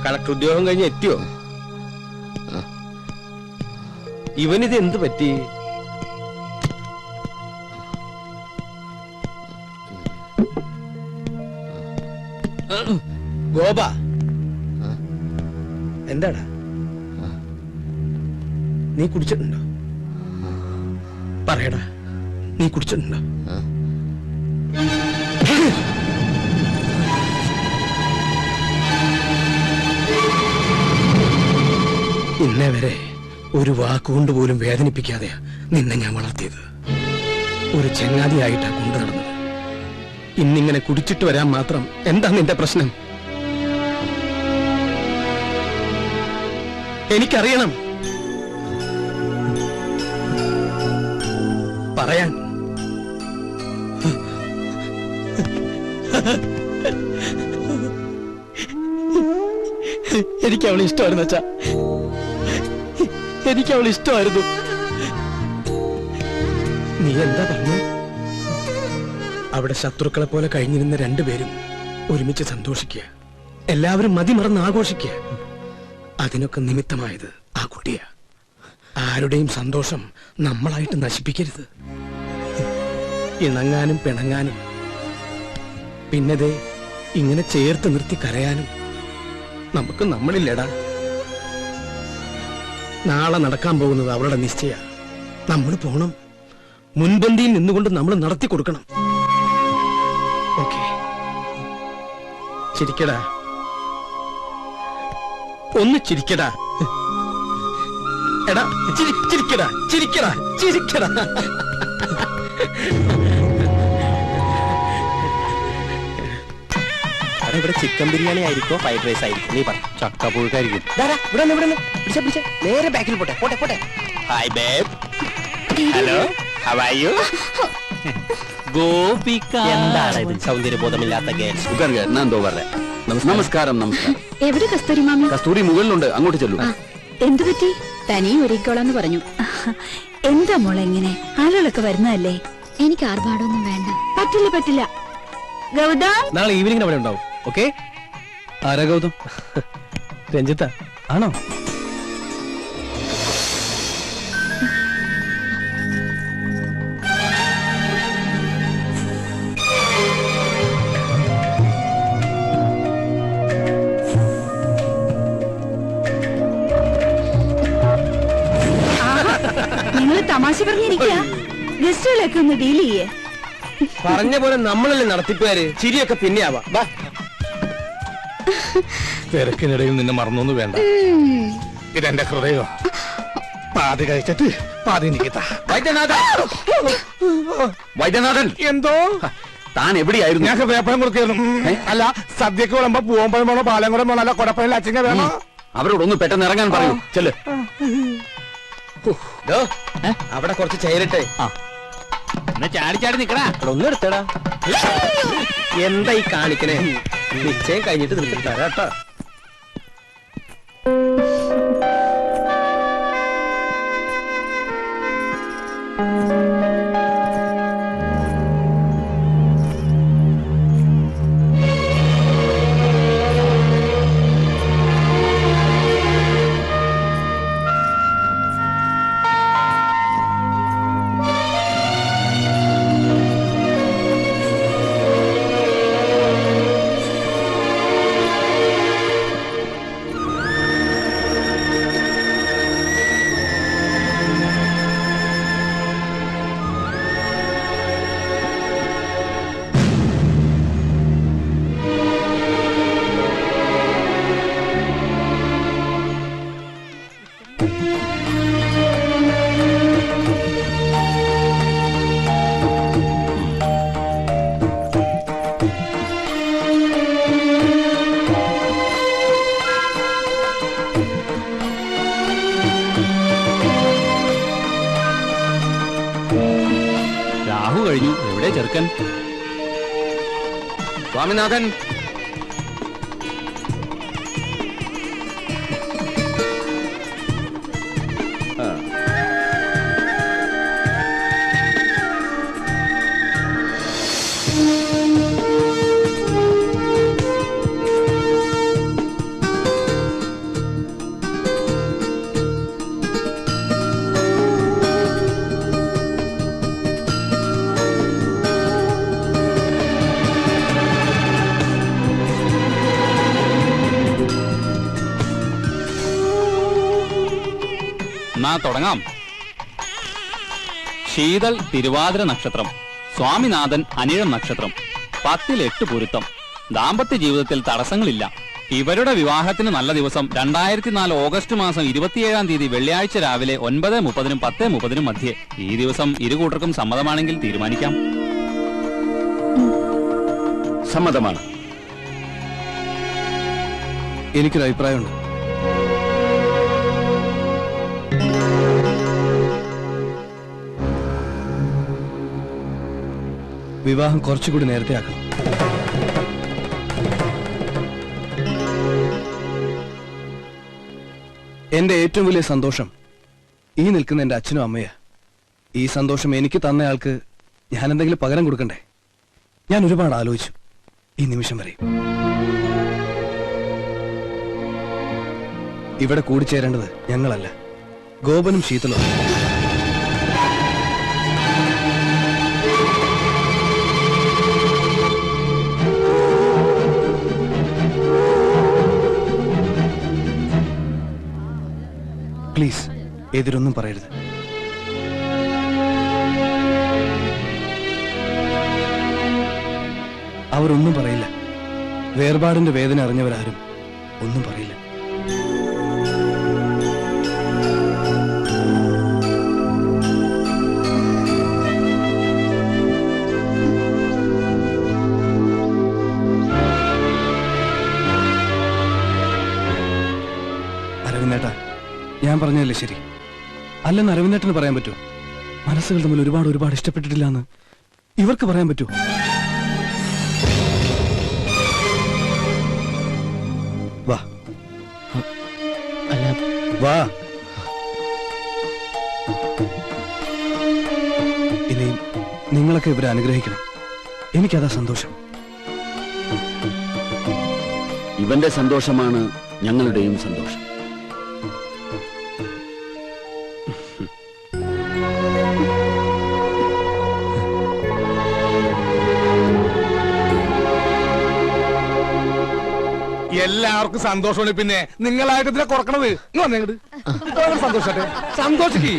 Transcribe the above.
Collector ഉദ്യോഗം കഴിഞ്ഞ് എത്തിയോ? ഇവനിത് എന്ത് പറ്റി? ഗോപ, എന്താടാ നീ കുടിച്ചിട്ടുണ്ടോ? പറയടാ, നീ കുടിച്ചിട്ടുണ്ടോ? ഇന്നേ വരെ ഒരു വാക്കുകൊണ്ട് പോലും വേദനിപ്പിക്കാതെയാ നിന്നെ ഞാൻ വളർത്തിയത്. ഒരു ചങ്ങാതിയായിട്ടാ കൊണ്ടു നടന്നത്. ഇന്നിങ്ങനെ കുടിച്ചിട്ട് വരാൻ മാത്രം എന്താ നിന്റെ പ്രശ്നം? എനിക്കറിയണം. പറയാൻ. എനിക്ക് അവളെ ഇഷ്ടമായിരുന്നു അച്ഛാ, എനിക്ക് അവളെ ഇഷ്ടമായിരുന്നു. നീ എന്താ പറഞ്ഞു? അവിടെ ശത്രുക്കളെ പോലെ കഴിഞ്ഞിരുന്ന രണ്ടുപേരും ഒരുമിച്ച് സന്തോഷിക്കുക, എല്ലാവരും മതിമറന്ന് ആഘോഷിക്കുക. അതിനൊക്കെ നിമിത്തമായത് ആ കുട്ടിയാ. ആരുടെയും സന്തോഷം നമ്മളായിട്ട് നശിപ്പിക്കരുത്. ഇണങ്ങാനും പിണങ്ങാനും പിന്നതേ ഇങ്ങനെ ചേർത്ത് നിർത്തി കരയാനും നമുക്ക് നമ്മളില്ലടാ. നാളെ നടക്കാൻ പോകുന്നത് അവളുടെ നിശ്ചയ. നമ്മൾ പോണം. മുൻപന്തിയിൽ നിന്നുകൊണ്ട് നമ്മൾ നടത്തി കൊടുക്കണം. ഓക്കെ, ചിരിക്കടാ, ഒന്ന് ചിരിക്കടാ. എടാ ചിരിക്കടാ, ചിരിക്കടാ, ചിരിക്കടാ. ഇവിടെ ചിക്കൻ ബിരിയാണി ആയിരിക്കോ ഫ്രൈഡ് റൈസ് ആയിരിക്കും? നീ പറ. ചക്കപ്പുഴുക്കായിരിക്കും. നേരെ ബാക്കിൽ പോട്ടെ പോട്ടെ പോട്ടെ. Hi babe. Hello, how are you? Gopika. എന്താണ് ഇത് സൗന്ദര്യബോധമില്ലാത്ത നമസ്കാരം. നമസ്കാരം. എവിടെ കസ്തൂരി മാമി? കസ്തൂരി മുകളിലുണ്ട്, അങ്ങോട്ട് ചെല്ലു. എന്തു പറ്റി? തനി ഒരുക്കോളാന്ന് പറഞ്ഞു. എന്താ മോളെ ഇങ്ങനെ? ആളുകളൊക്കെ വരുന്നതല്ലേ. എനിക്ക് ആർഭാടൊന്നും വേണ്ട. പറ്റില്ല പറ്റില്ല. ഗൗതം നാളെ ഈവനിംഗ് അവിടെ ഉണ്ടാവും. ഓക്കെ? ആരാ ഗൗതം? രഞ്ജിത്ത ആണോ? നിങ്ങൾ തമാശ പറഞ്ഞിരിക്കുക. ഗസ്റ്റുകളൊക്കെ ഒന്ന് ഡീൽ ചെയ്യേ. പറഞ്ഞ പോലെ നമ്മളല്ലേ നടത്തിപ്പേര്. ചിരിയൊക്കെ പിന്നെ ആവാം. തിരക്കിനിടയിൽ നിന്നെ മറന്നൊന്നും വേണ്ട. ഇതെന്റെ ഹൃദയോ. പാതി കഴിച്ചിട്ട് പാതി നിൽക്കത്ത. വൈദ്യനാഥൻ, എന്തോ താൻ എവിടെയായിരുന്നു? ഞങ്ങൾക്ക് വേപ്പനം കൊടുക്കായിരുന്നു. അല്ല, സദ്യക്ക് വിളമ്പോ പൂവമ്പഴം വേണോ പാലങ്കുളം വേണോ അല്ല കൊടപ്പഴം അച്ചിങ്ങ വേണോ? അവരോടൊന്ന് പെട്ടെന്ന് ഇറങ്ങാൻ പറയൂ. ചെല്ല്. അവിടെ കുറച്ച് ചേരട്ടെ. ചാടി ചാടി നിക്കടാ. ഒന്ന് എടുത്തടാ. എന്താ ഈ കാണിക്കണേ? നിശ്ചയം കഴിഞ്ഞിട്ട് നിനക്ക് തരാട്ടോ. കഴിഞ്ഞു. എവിടെ ചെറുക്കൻ? സ്വാമിനാഥൻ, തുടങ്ങാം. ശീതൾ തിരുവാതിര നക്ഷത്രം, സ്വാമിനാഥൻ അനിഴം നക്ഷത്രം, 10 8 പൊരുത്തം. ദാമ്പത്യ ജീവിതത്തിൽ തടസ്സങ്ങളില്ല. ഇവരുടെ വിവാഹത്തിന് നല്ല ദിവസം 2004 ഓഗസ്റ്റ് മാസം 27-ാം തീയതി വെള്ളിയാഴ്ച രാവിലെ 9:30-നും 10:30-നും മധ്യേ. ഈ ദിവസം ഇരുകൂട്ടർക്കും സമ്മതമാണെങ്കിൽ തീരുമാനിക്കാം. സമ്മതമാണ്. എനിക്കൊരു അഭിപ്രായമുണ്ട്. വിവാഹം കുറച്ചുകൂടി നേരത്തെ ആക്കണം. എന്റെ ഏറ്റവും വലിയ സന്തോഷം ഈ നിൽക്കുന്ന എന്റെ അച്ഛനും അമ്മയാ. ഈ സന്തോഷം എനിക്ക് തന്നയാൾക്ക് ഞാൻ എന്തെങ്കിലും പകരം കൊടുക്കണ്ടേ? ഞാൻ ഒരുപാട് ആലോചിച്ചു ഈ നിമിഷം വരെ. ഇവിടെ കൂടിച്ചേരേണ്ടത് ഞങ്ങളല്ല, ഗോപനും ശീതളും. പ്ലീസ് എതിരൊന്നും പറയരുത്. അവരൊന്നും പറയില്ല. വേർപാടിന്റെ വേദന അറിഞ്ഞവരാരും ഒന്നും പറയില്ല. അരവിന്ദേട്ടാ, ഞാൻ പറഞ്ഞതല്ലേ ശരി? അല്ലെന്ന് അരവിന്ദേട്ടന് പറയാൻ പറ്റുമോ? മനസ്സുകൾ തമ്മിൽ ഒരുപാട് ഇഷ്ടപ്പെട്ടിട്ടില്ല എന്ന് ഇവർക്ക് പറയാൻ പറ്റുമോ? വാ വാ. ഇനിയും നിങ്ങളൊക്കെ ഇവരെ അനുഗ്രഹിക്കണം. എനിക്കതാ സന്തോഷം. ഇവന്റെ സന്തോഷമാണ് ഞങ്ങളുടെയും സന്തോഷം. എല്ലാവർക്കും സന്തോഷമാണ്. പിന്നെ നിങ്ങളായിട്ട് ഇതിനെ കുറക്കണത്. സന്തോഷട്ടെ, സന്തോഷിക്ക്.